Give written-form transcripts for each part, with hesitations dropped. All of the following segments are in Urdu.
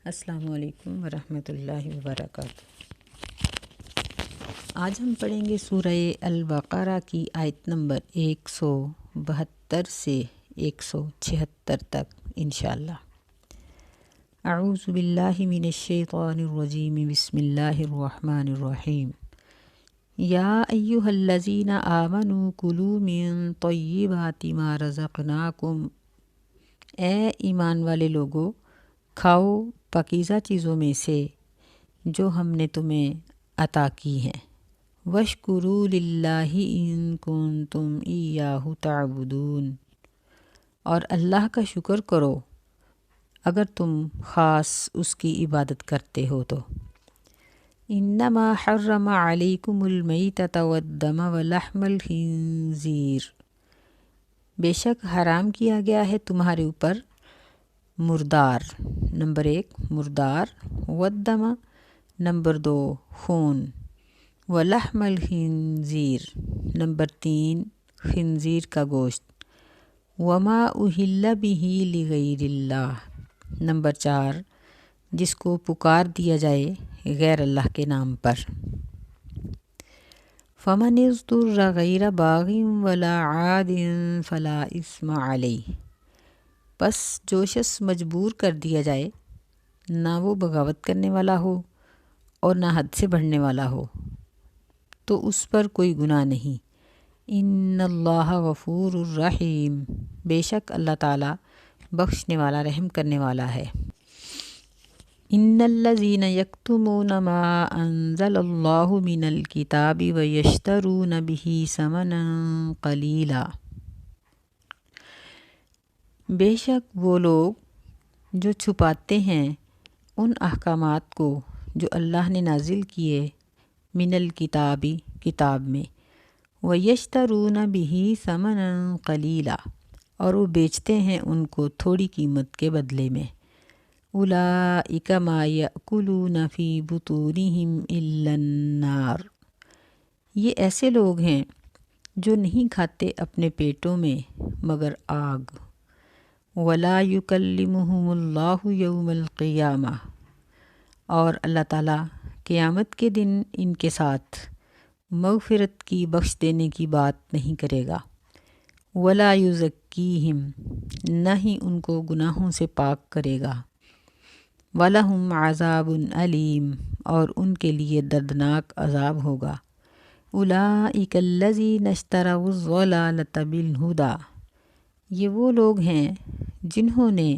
السلام علیکم ورحمۃ اللہ وبرکاتہ۔ آج ہم پڑھیں گے سورہ البقرہ کی آیت نمبر 172 سے 176 تک انشاءاللہ۔ اعوذ باللہ من الشیطان الرجیم، بسم اللہ الرحمن الرحیم۔ یا ایہا الذین آمنوا کلوا من طیبات ما رزقناکم، اے ایمان والے لوگو کھاؤ پاکیزہ چیزوں میں سے جو ہم نے تمہیں عطا کی ہیں۔ واشکروا للہ ان کنتم ایاہ تعبدون، اور اللہ کا شکر کرو اگر تم خاص اس کی عبادت کرتے ہو تو۔ انما حرم علیکم المیتۃ والدم ولحم الخنزیر، بے شک حرام کیا گیا ہے تمہارے اوپر مردار، نمبر 1 مردار، والدم نمبر 2 خون، ولحم الخنزیر نمبر 3 خنزیر کا گوشت، وما اہل بہ لغیر اللہ نمبر 4 جس کو پکار دیا جائے غیر اللہ کے نام پر۔ فمن اضطر غیر باغ ولا عاد فلا اثم علیہ، پس جو شخص مجبور کر دیا جائے، نہ وہ بغاوت کرنے والا ہو اور نہ حد سے بڑھنے والا ہو، تو اس پر کوئی گناہ نہیں۔ ان اللہ غفور الرحیم، بے شک اللہ تعالیٰ بخشنے والا رحم کرنے والا ہے۔ ان الذین یکتمون ما انزل اللہ من الکتاب ویشترون بہ ثمنا قلیلا، بے شک وہ لوگ جو چھپاتے ہیں ان احکامات کو جو اللہ نے نازل کیے من الکتابی کتاب میں، ویشترون بہ ثمنا قلیلا، اور وہ بیچتے ہیں ان کو تھوڑی قیمت کے بدلے میں۔ اولئک ما یأکلون فی بطونہم الا النار، یہ ایسے لوگ ہیں جو نہیں کھاتے اپنے پیٹوں میں مگر آگ۔ ولا یکلمہم اللہ یوم القیامہ، اور اللہ تعالیٰ قیامت کے دن ان کے ساتھ مغفرت کی بخش دینے کی بات نہیں کرے گا۔ ولا یزکیہم، نہ ہی ان کو گناہوں سے پاک کرے گا۔ وَلَهُمْ عَذَابٌ علیم، اور ان کے لیے دردناک عذاب ہوگا۔ اولئک الذین اشتروا الضلالۃ بالہدیٰ، یہ وہ لوگ ہیں جنہوں نے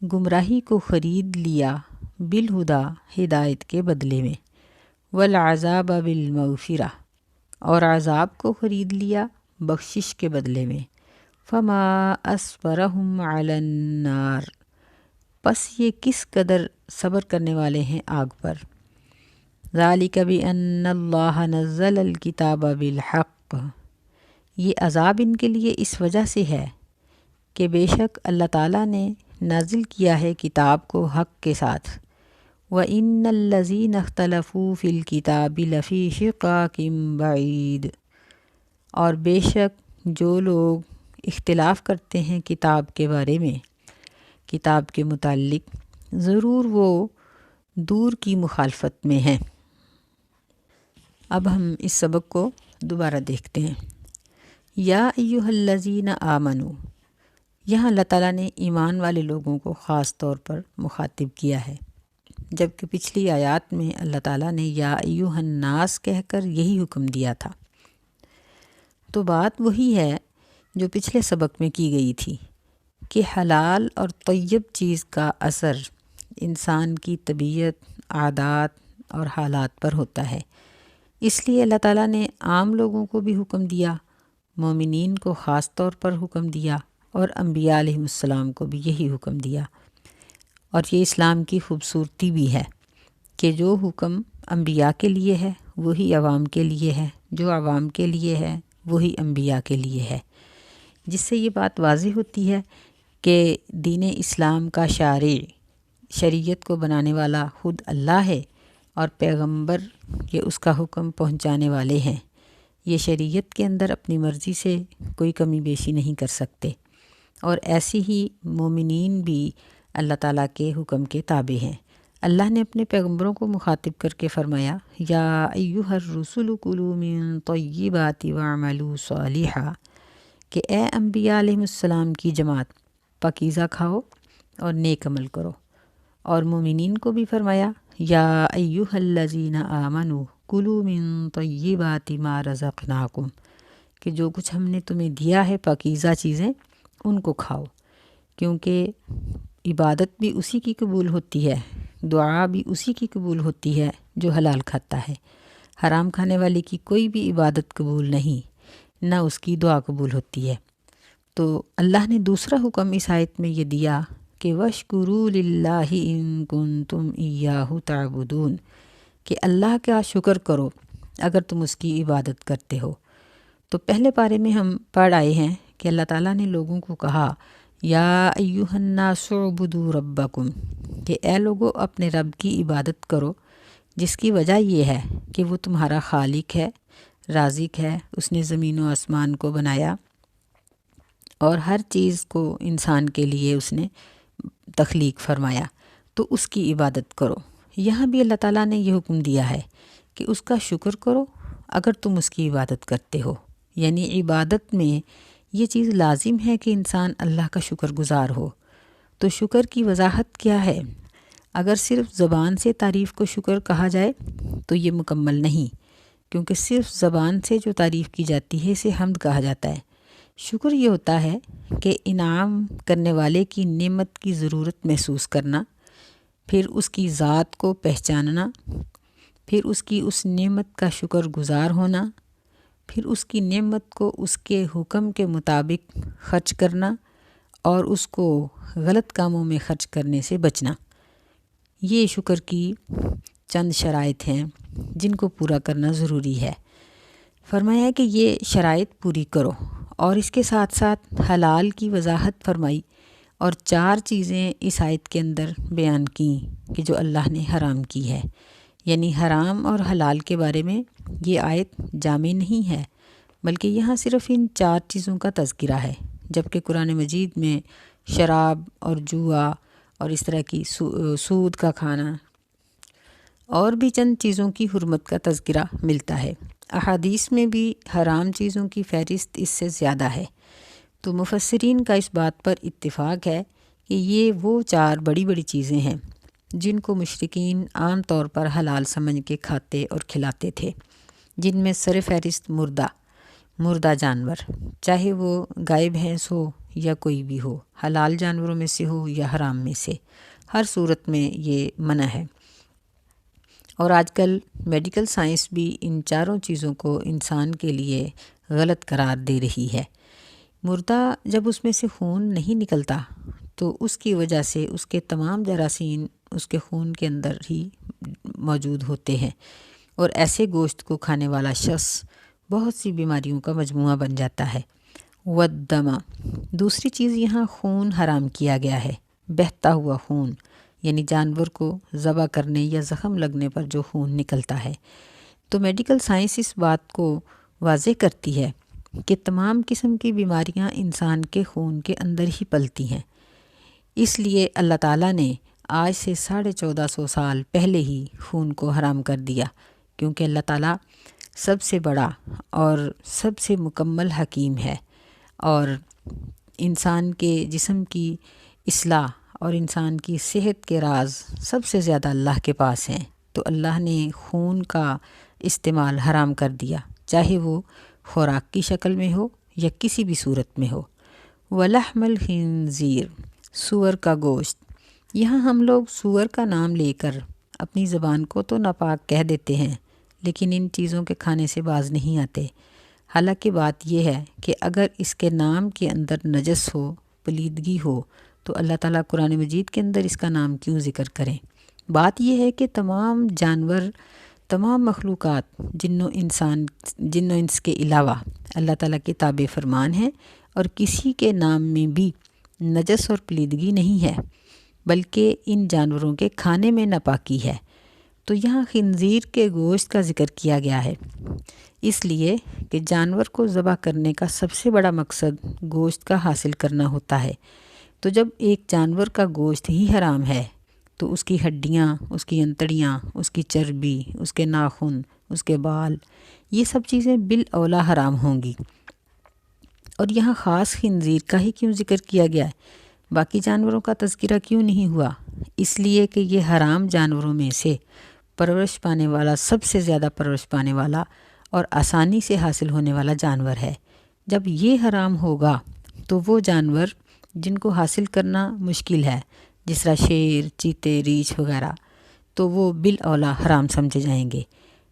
گمراہی کو خرید لیا بالہدیٰ ہدایت کے بدلے میں، والعذاب بالمغفرہ، اور عذاب کو خرید لیا بخشش کے بدلے میں۔ فما اصبرہم علی النار، پس یہ کس قدر صبر کرنے والے ہیں آگ پر۔ ذالک بأن اللہ نزل الکتاب بالحق، یہ عذاب ان کے لیے اس وجہ سے ہے کہ بے شک اللہ تعالیٰ نے نازل کیا ہے کتاب کو حق کے ساتھ۔ وَإِنَّ الَّذِينَ اخْتَلَفُوا فِي الْكِتَابِ لَفِي شِقَاقٍ بَعِيدٍ، اور بے شک جو لوگ اختلاف کرتے ہیں کتاب کے بارے میں، کتاب کے متعلق، ضرور وہ دور کی مخالفت میں ہیں۔ اب ہم اس سبق کو دوبارہ دیکھتے ہیں۔ یا ایہا الذین آمنوا، یہاں اللہ تعالیٰ نے ایمان والے لوگوں کو خاص طور پر مخاطب کیا ہے، جبکہ پچھلی آیات میں اللہ تعالیٰ نے یا ایہا الناس کہہ کر یہی حکم دیا تھا۔ تو بات وہی ہے جو پچھلے سبق میں کی گئی تھی کہ حلال اور طیب چیز کا اثر انسان کی طبیعت، عادات اور حالات پر ہوتا ہے۔ اس لیے اللہ تعالیٰ نے عام لوگوں کو بھی حکم دیا، مومنین کو خاص طور پر حکم دیا، اور انبیاء علیہم السلام کو بھی یہی حکم دیا۔ اور یہ اسلام کی خوبصورتی بھی ہے کہ جو حکم انبیاء کے لیے ہے وہی عوام کے لیے ہے، جو عوام کے لیے ہے وہی انبیاء کے لیے ہے، جس سے یہ بات واضح ہوتی ہے کہ دین اسلام کا شارع، شریعت کو بنانے والا خود اللہ ہے، اور پیغمبر یہ اس کا حکم پہنچانے والے ہیں۔ یہ شریعت کے اندر اپنی مرضی سے کوئی کمی بیشی نہیں کر سکتے، اور ایسی ہی مومنین بھی اللہ تعالیٰ کے حکم کے تابع ہیں۔ اللہ نے اپنے پیغمبروں کو مخاطب کر کے فرمایا یا ایھا الرسل کلوا من طیبات واعملوا صالحا، کہ اے انبیاء علیہم السلام کی جماعت پاکیزہ کھاؤ اور نیک عمل کرو۔ اور مومنین کو بھی فرمایا یا ایھا الذین آمنوا کلوا من طیبات ما رزقناکم، کہ جو کچھ ہم نے تمہیں دیا ہے پاکیزہ چیزیں ان کو کھاؤ، کیونکہ عبادت بھی اسی کی قبول ہوتی ہے، دعا بھی اسی کی قبول ہوتی ہے جو حلال کھاتا ہے۔ حرام کھانے والے کی کوئی بھی عبادت قبول نہیں، نہ اس کی دعا قبول ہوتی ہے۔ تو اللہ نے دوسرا حکم اس آیت میں یہ دیا کہ وَاشْكُرُوا لِلَّهِ إِن كُنتُمْ إِيَّاهُ تَعْبُدُونَ، کہ اللہ کا شکر کرو اگر تم اس کی عبادت کرتے ہو۔ تو پہلے پارے میں ہم پڑھ آئے ہیں کہ اللہ تعالیٰ نے لوگوں کو کہا یا ایھا الناس اعبدوا ربکم، کہ اے لوگو اپنے رب کی عبادت کرو، جس کی وجہ یہ ہے کہ وہ تمہارا خالق ہے، رازق ہے، اس نے زمین و آسمان کو بنایا اور ہر چیز کو انسان کے لیے اس نے تخلیق فرمایا، تو اس کی عبادت کرو۔ یہاں بھی اللہ تعالیٰ نے یہ حکم دیا ہے کہ اس کا شکر کرو اگر تم اس کی عبادت کرتے ہو، یعنی عبادت میں یہ چیز لازم ہے کہ انسان اللہ کا شکر گزار ہو۔ تو شکر کی وضاحت کیا ہے؟ اگر صرف زبان سے تعریف کو شکر کہا جائے تو یہ مکمل نہیں، کیونکہ صرف زبان سے جو تعریف کی جاتی ہے اسے حمد کہا جاتا ہے۔ شکر یہ ہوتا ہے کہ انعام کرنے والے کی نعمت کی ضرورت محسوس کرنا، پھر اس کی ذات کو پہچاننا، پھر اس کی اس نعمت کا شکر گزار ہونا، پھر اس کی نعمت کو اس کے حکم کے مطابق خرچ کرنا اور اس کو غلط کاموں میں خرچ کرنے سے بچنا۔ یہ شکر کی چند شرائط ہیں جن کو پورا کرنا ضروری ہے۔ فرمایا ہے کہ یہ شرائط پوری کرو، اور اس کے ساتھ ساتھ حلال کی وضاحت فرمائی، اور 4 چیزیں اس آیت کے اندر بیان کیں کہ جو اللہ نے حرام کی ہے۔ یعنی حرام اور حلال کے بارے میں یہ آیت جامع نہیں ہے، بلکہ یہاں صرف ان 4 چیزوں کا تذکرہ ہے، جبکہ قرآن مجید میں شراب اور جوا اور اس طرح کی سود کا کھانا اور بھی چند چیزوں کی حرمت کا تذکرہ ملتا ہے۔ احادیث میں بھی حرام چیزوں کی فہرست اس سے زیادہ ہے۔ تو مفسرین کا اس بات پر اتفاق ہے کہ یہ وہ 4 بڑی بڑی چیزیں ہیں جن کو مشرکین عام طور پر حلال سمجھ کے کھاتے اور کھلاتے تھے، جن میں سر فہرست مردہ جانور، چاہے وہ گائے بھینس ہو یا کوئی بھی ہو، حلال جانوروں میں سے ہو یا حرام میں سے، ہر صورت میں یہ منع ہے۔ اور آج کل میڈیکل سائنس بھی ان 4 چیزوں کو انسان کے لیے غلط قرار دے رہی ہے۔ مردہ جب اس میں سے خون نہیں نکلتا تو اس کی وجہ سے اس کے تمام جراثیم اس کے خون کے اندر ہی موجود ہوتے ہیں، اور ایسے گوشت کو کھانے والا شخص بہت سی بیماریوں کا مجموعہ بن جاتا ہے۔ والدم، دوسری چیز یہاں خون حرام کیا گیا ہے، بہتا ہوا خون، یعنی جانور کو ذبح کرنے یا زخم لگنے پر جو خون نکلتا ہے۔ تو میڈیکل سائنس اس بات کو واضح کرتی ہے کہ تمام قسم کی بیماریاں انسان کے خون کے اندر ہی پلتی ہیں۔ اس لیے اللہ تعالیٰ نے آج سے 1450 سال پہلے ہی خون کو حرام کر دیا، کیونکہ اللہ تعالیٰ سب سے بڑا اور سب سے مکمل حکیم ہے، اور انسان کے جسم کی اصلاح اور انسان کی صحت کے راز سب سے زیادہ اللہ کے پاس ہیں۔ تو اللہ نے خون کا استعمال حرام کر دیا، چاہے وہ خوراک کی شکل میں ہو یا کسی بھی صورت میں ہو۔ وَلَحْمَ الْخِنزِيرِ، سور کا گوشت۔ یہاں ہم لوگ سور کا نام لے کر اپنی زبان کو تو ناپاک کہہ دیتے ہیں، لیکن ان چیزوں کے کھانے سے باز نہیں آتے۔ حالانکہ بات یہ ہے کہ اگر اس کے نام کے اندر نجس ہو، پلیدگی ہو، تو اللہ تعالیٰ قرآن مجید کے اندر اس کا نام کیوں ذکر کریں؟ بات یہ ہے کہ تمام جانور، تمام مخلوقات، جن و انس کے علاوہ اللہ تعالیٰ کے تابع فرمان ہیں، اور کسی کے نام میں بھی نجس اور پلیدگی نہیں ہے، بلکہ ان جانوروں کے کھانے میں ناپاکی ہے۔ تو یہاں خنزیر کے گوشت کا ذکر کیا گیا ہے، اس لیے کہ جانور کو ذبح کرنے کا سب سے بڑا مقصد گوشت کا حاصل کرنا ہوتا ہے۔ تو جب ایک جانور کا گوشت ہی حرام ہے تو اس کی ہڈیاں، اس کی انتڑیاں، اس کی چربی، اس کے ناخن، اس کے بال، یہ سب چیزیں بالاولیٰ حرام ہوں گی۔ اور یہاں خاص خنزیر کا ہی کیوں ذکر کیا گیا ہے؟ باقی جانوروں کا تذکرہ کیوں نہیں ہوا؟ اس لیے کہ یہ حرام جانوروں میں سے پرورش پانے والا، سب سے زیادہ پرورش پانے والا اور آسانی سے حاصل ہونے والا جانور ہے۔ جب یہ حرام ہوگا تو وہ جانور جن کو حاصل کرنا مشکل ہے، جس طرح شیر، چیتے، ریچھ وغیرہ، تو وہ بالاولیٰ حرام سمجھے جائیں گے۔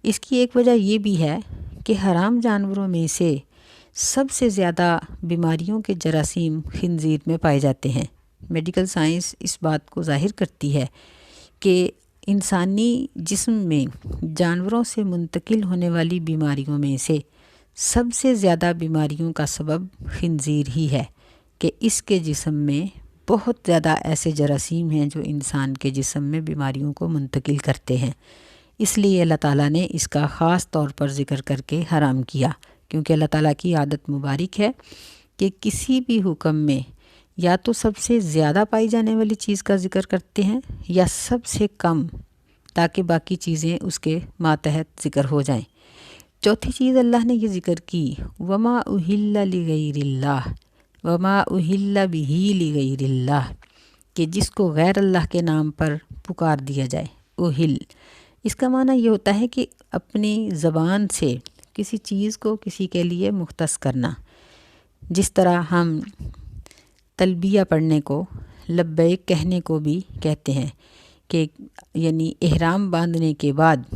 اس کی ایک وجہ یہ بھی ہے کہ حرام جانوروں میں سے سب سے زیادہ بیماریوں کے جراثیم خنزیر میں پائے جاتے ہیں۔ میڈیکل سائنس اس بات کو ظاہر کرتی ہے کہ انسانی جسم میں جانوروں سے منتقل ہونے والی بیماریوں میں سے سب سے زیادہ بیماریوں کا سبب خنزیر ہی ہے، کہ اس کے جسم میں بہت زیادہ ایسے جراثیم ہیں جو انسان کے جسم میں بیماریوں کو منتقل کرتے ہیں۔ اس لیے اللہ تعالیٰ نے اس کا خاص طور پر ذکر کر کے حرام کیا، کیونکہ اللہ تعالیٰ کی عادت مبارک ہے کہ کسی بھی حکم میں یا تو سب سے زیادہ پائی جانے والی چیز کا ذکر کرتے ہیں یا سب سے کم، تاکہ باقی چیزیں اس کے ماتحت ذکر ہو جائیں۔ چوتھی چیز اللہ نے یہ ذکر کی، وما اہل لغیر اللہ، وما اہل بہ لغیر اللہ، کہ جس کو غیر اللہ کے نام پر پکار دیا جائے۔ اہل، اس کا معنی یہ ہوتا ہے کہ اپنی زبان سے کسی چیز کو کسی کے لیے مختص کرنا، جس طرح ہم تلبیہ پڑھنے کو لبیک کہنے کو بھی کہتے ہیں، کہ یعنی احرام باندھنے کے بعد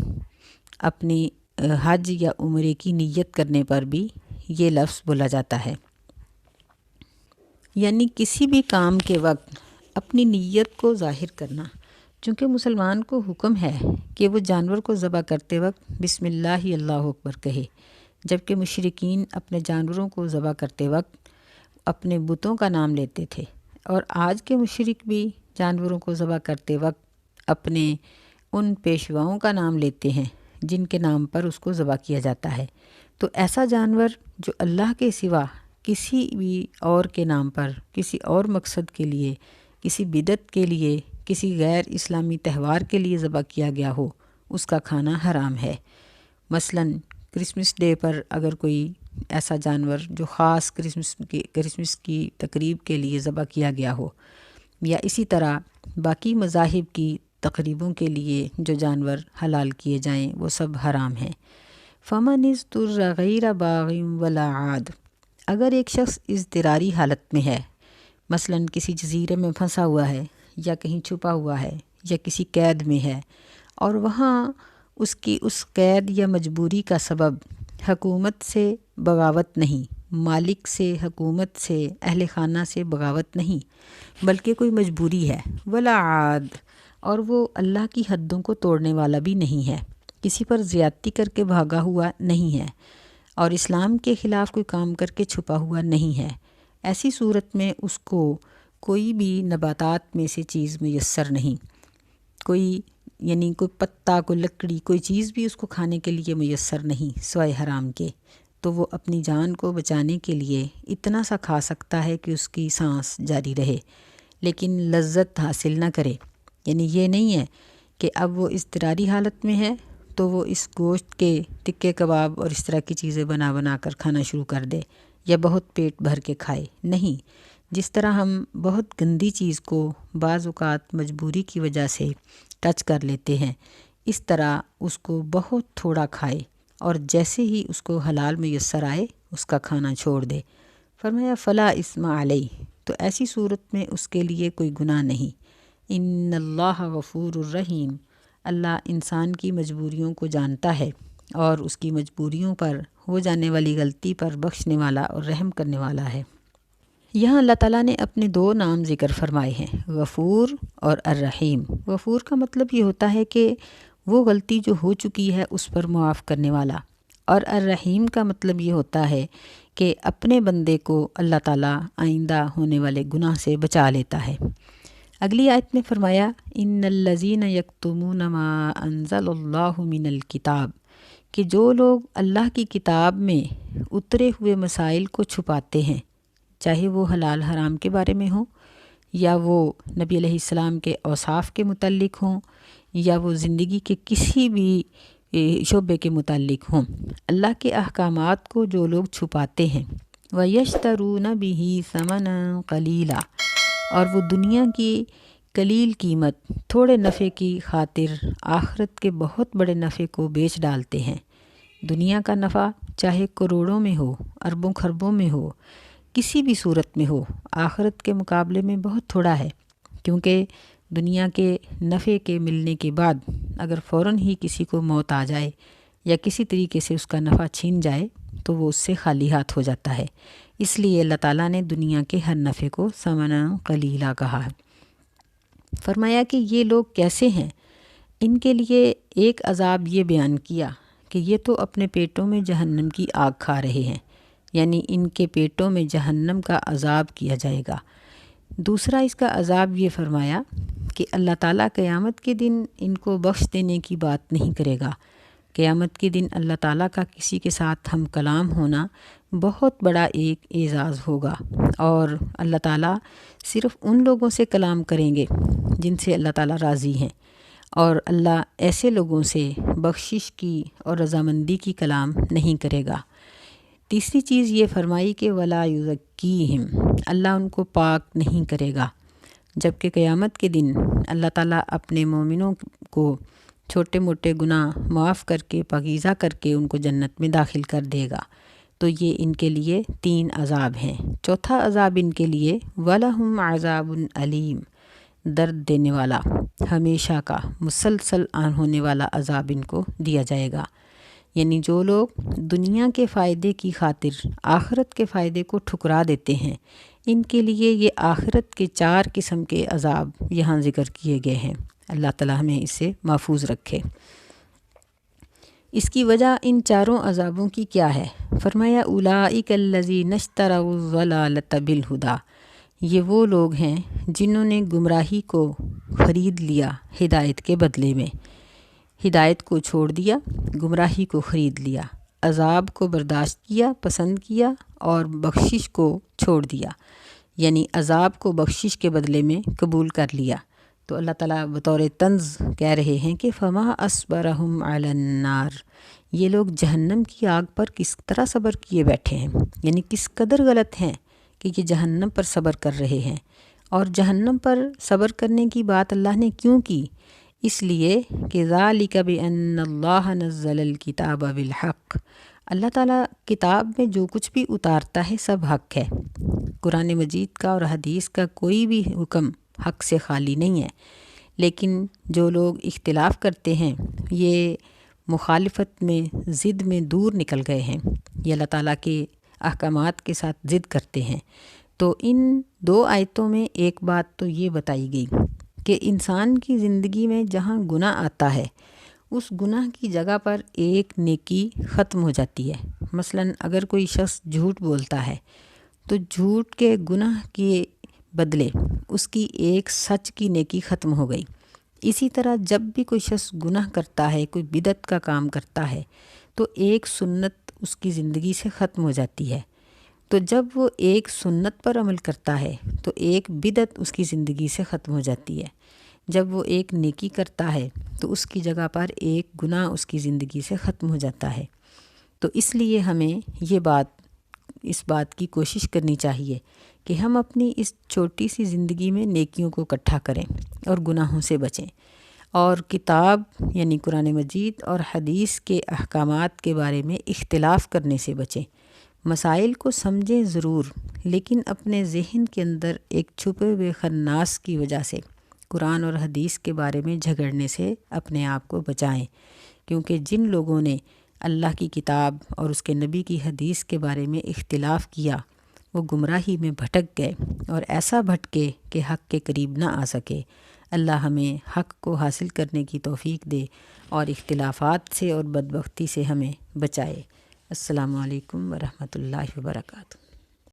اپنی حج یا عمرے کی نیت کرنے پر بھی یہ لفظ بولا جاتا ہے۔ یعنی کسی بھی کام کے وقت اپنی نیت کو ظاہر کرنا، چونکہ مسلمان کو حکم ہے کہ وہ جانور کو ذبح کرتے وقت بسم اللہ اللہ اکبر کہے، جبکہ مشرکین اپنے جانوروں کو ذبح کرتے وقت اپنے بتوں کا نام لیتے تھے، اور آج کے مشرک بھی جانوروں کو ذبح کرتے وقت اپنے ان پیشواؤں کا نام لیتے ہیں جن کے نام پر اس کو ذبح کیا جاتا ہے۔ تو ایسا جانور جو اللہ کے سوا کسی بھی اور کے نام پر، کسی اور مقصد کے لیے، کسی بدعت کے لیے، کسی غیر اسلامی تہوار کے لیے ذبح کیا گیا ہو، اس کا کھانا حرام ہے۔ مثلاً کرسمس ڈے پر اگر کوئی ایسا جانور جو خاص کرسمس کی تقریب کے لیے ذبح کیا گیا ہو، یا اسی طرح باقی مذاہب کی تقریبوں کے لیے جو جانور حلال کیے جائیں وہ سب حرام ہیں۔ فمن اضطر غیر باغ ولا عاد، اگر ایک شخص اضطراری حالت میں ہے، مثلاً کسی جزیرے میں پھنسا ہوا ہے، یا کہیں چھپا ہوا ہے، یا کسی قید میں ہے، اور وہاں اس کی اس قید یا مجبوری کا سبب حکومت سے بغاوت نہیں، مالک سے، حکومت سے، اہل خانہ سے بغاوت نہیں، بلکہ کوئی مجبوری ہے، ولا عاد، اور وہ اللہ کی حدوں کو توڑنے والا بھی نہیں ہے، کسی پر زیادتی کر کے بھاگا ہوا نہیں ہے، اور اسلام کے خلاف کوئی کام کر کے چھپا ہوا نہیں ہے، ایسی صورت میں اس کو کوئی بھی نباتات میں سے چیز میسر نہیں، کوئی پتا، کوئی لکڑی، کوئی چیز بھی اس کو کھانے کے لیے میسر نہیں سوائے حرام کے، تو وہ اپنی جان کو بچانے کے لیے اتنا سا کھا سکتا ہے کہ اس کی سانس جاری رہے، لیکن لذت حاصل نہ کرے۔ یعنی یہ نہیں ہے کہ اب وہ اضطراری حالت میں ہے تو وہ اس گوشت کے ٹکے کباب اور اس طرح کی چیزیں بنا بنا کر کھانا شروع کر دے، یا بہت پیٹ بھر کے کھائے، نہیں۔ جس طرح ہم بہت گندی چیز کو بعض اوقات مجبوری کی وجہ سے ٹچ کر لیتے ہیں، اس طرح اس کو بہت تھوڑا کھائے، اور جیسے ہی اس کو حلال میسر آئے اس کا کھانا چھوڑ دے۔ فرمایا فلا اسم علیہ، تو ایسی صورت میں اس کے لیے کوئی گناہ نہیں۔ ان اللہ غفور الرحیم، اللہ انسان کی مجبوریوں کو جانتا ہے اور اس کی مجبوریوں پر ہو جانے والی غلطی پر بخشنے والا اور رحم کرنے والا ہے۔ یہاں اللہ تعالیٰ نے اپنے دو نام ذکر فرمائے ہیں، غفور اور الرحیم۔ غفور کا مطلب یہ ہوتا ہے کہ وہ غلطی جو ہو چکی ہے اس پر معاف کرنے والا، اور الرحیم کا مطلب یہ ہوتا ہے کہ اپنے بندے کو اللہ تعالیٰ آئندہ ہونے والے گناہ سے بچا لیتا ہے۔ اگلی آیت میں فرمایا ان الذین یکتمون ما انزل اللہ من الکتاب، کہ جو لوگ اللہ کی کتاب میں اترے ہوئے مسائل کو چھپاتے ہیں، چاہے وہ حلال حرام کے بارے میں ہوں یا وہ نبی علیہ السلام کے اوصاف کے متعلق ہوں یا وہ زندگی کے کسی بھی شعبے کے متعلق ہوں، اللہ کے احکامات کو جو لوگ چھپاتے ہیں وَيَشْتَرُونَ بِهِ ثَمَنًا قَلِيلًا، اور وہ دنیا کی قلیل قیمت، تھوڑے نفع کی خاطر آخرت کے بہت بڑے نفع کو بیچ ڈالتے ہیں۔ دنیا کا نفع چاہے کروڑوں میں ہو، اربوں خربوں میں ہو، کسی بھی صورت میں ہو، آخرت کے مقابلے میں بہت تھوڑا ہے، کیونکہ دنیا کے نفع کے ملنے کے بعد اگر فوراً ہی کسی کو موت آ جائے یا کسی طریقے سے اس کا نفع چھین جائے تو وہ اس سے خالی ہاتھ ہو جاتا ہے۔ اس لیے اللہ تعالیٰ نے دنیا کے ہر نفع کو ثمنا قلیلا کہا ہے۔ فرمایا کہ یہ لوگ کیسے ہیں، ان کے لیے ایک عذاب یہ بیان کیا کہ یہ تو اپنے پیٹوں میں جہنم کی آگ کھا رہے ہیں، یعنی ان کے پیٹوں میں جہنم کا عذاب کیا جائے گا۔ دوسرا اس کا عذاب یہ فرمایا کہ اللہ تعالیٰ قیامت کے دن ان کو بخش دینے کی بات نہیں کرے گا۔ قیامت کے دن اللہ تعالیٰ کا کسی کے ساتھ ہم کلام ہونا بہت بڑا ایک اعزاز ہوگا، اور اللہ تعالیٰ صرف ان لوگوں سے کلام کریں گے جن سے اللہ تعالیٰ راضی ہیں، اور اللہ ایسے لوگوں سے بخشش کی اور رضامندی کی کلام نہیں کرے گا۔ تیسری چیز یہ فرمائی کہ وَلَا يُزَكِّيهِمْ، اللہ ان کو پاک نہیں کرے گا، جبکہ قیامت کے دن اللہ تعالیٰ اپنے مومنوں کو چھوٹے موٹے گناہ معاف کر کے پاکیزہ کر کے ان کو جنت میں داخل کر دے گا۔ تو یہ ان کے لیے 3 عذاب ہیں۔ چوتھا عذاب ان کے لیے وَلَهُمْ عَذَابٌ أَلِيمٌ، درد دینے والا، ہمیشہ کا مسلسل آن ہونے والا عذاب ان کو دیا جائے گا۔ یعنی جو لوگ دنیا کے فائدے کی خاطر آخرت کے فائدے کو ٹھکرا دیتے ہیں، ان کے لیے یہ آخرت کے 4 قسم کے عذاب یہاں ذکر کیے گئے ہیں۔ اللہ تعالیٰ ہمیں اس سے محفوظ رکھے۔ اس کی وجہ ان چاروں عذابوں کی کیا ہے؟ فرمایا اولئک الذین اشتروا الضلالۃ بالہدی، یہ وہ لوگ ہیں جنہوں نے گمراہی کو خرید لیا ہدایت کے بدلے میں، ہدایت کو چھوڑ دیا، گمراہی کو خرید لیا، عذاب کو برداشت کیا، پسند کیا، اور بخشش کو چھوڑ دیا، یعنی عذاب کو بخشش کے بدلے میں قبول کر لیا۔ تو اللہ تعالیٰ بطور طنز کہہ رہے ہیں کہ فما اصبرہم علی النار، یہ لوگ جہنم کی آگ پر کس طرح صبر کیے بیٹھے ہیں، یعنی کس قدر غلط ہیں کہ یہ جہنم پر صبر کر رہے ہیں۔ اور جہنم پر صبر کرنے کی بات اللہ نے کیوں کی؟ اس لیے کہ ذالک بأن اللہ نزل الکتاب بالحق، اللہ تعالیٰ کتاب میں جو کچھ بھی اتارتا ہے سب حق ہے۔ قرآن مجید کا اور حدیث کا کوئی بھی حکم حق سے خالی نہیں ہے، لیکن جو لوگ اختلاف کرتے ہیں یہ مخالفت میں، ضد میں دور نکل گئے ہیں، یہ اللہ تعالیٰ کے احکامات کے ساتھ ضد کرتے ہیں۔ تو ان 2 آیتوں میں ایک بات تو یہ بتائی گئی کہ انسان کی زندگی میں جہاں گناہ آتا ہے اس گناہ کی جگہ پر ایک نیکی ختم ہو جاتی ہے۔ مثلاً اگر کوئی شخص جھوٹ بولتا ہے تو جھوٹ کے گناہ کے بدلے اس کی ایک سچ کی نیکی ختم ہو گئی۔ اسی طرح جب بھی کوئی شخص گناہ کرتا ہے، کوئی بدعت کا کام کرتا ہے، تو ایک سنت اس کی زندگی سے ختم ہو جاتی ہے۔ تو جب وہ ایک سنت پر عمل کرتا ہے تو ایک بدعت اس کی زندگی سے ختم ہو جاتی ہے۔ جب وہ ایک نیکی کرتا ہے تو اس کی جگہ پر ایک گناہ اس کی زندگی سے ختم ہو جاتا ہے۔ تو اس لیے ہمیں اس بات کی کوشش کرنی چاہیے کہ ہم اپنی اس چھوٹی سی زندگی میں نیکیوں کو اکٹھا کریں اور گناہوں سے بچیں، اور کتاب یعنی قرآن مجید اور حدیث کے احکامات کے بارے میں اختلاف کرنے سے بچیں۔ مسائل کو سمجھیں ضرور، لیکن اپنے ذہن کے اندر ایک چھپے ہوئے خناس کی وجہ سے قرآن اور حدیث کے بارے میں جھگڑنے سے اپنے آپ کو بچائیں، کیونکہ جن لوگوں نے اللہ کی کتاب اور اس کے نبی کی حدیث کے بارے میں اختلاف کیا وہ گمراہی میں بھٹک گئے، اور ایسا بھٹکے کہ حق کے قریب نہ آ سکے۔ اللہ ہمیں حق کو حاصل کرنے کی توفیق دے اور اختلافات سے اور بدبختی سے ہمیں بچائے۔ السلام علیکم ورحمۃ اللہ وبرکاتہ۔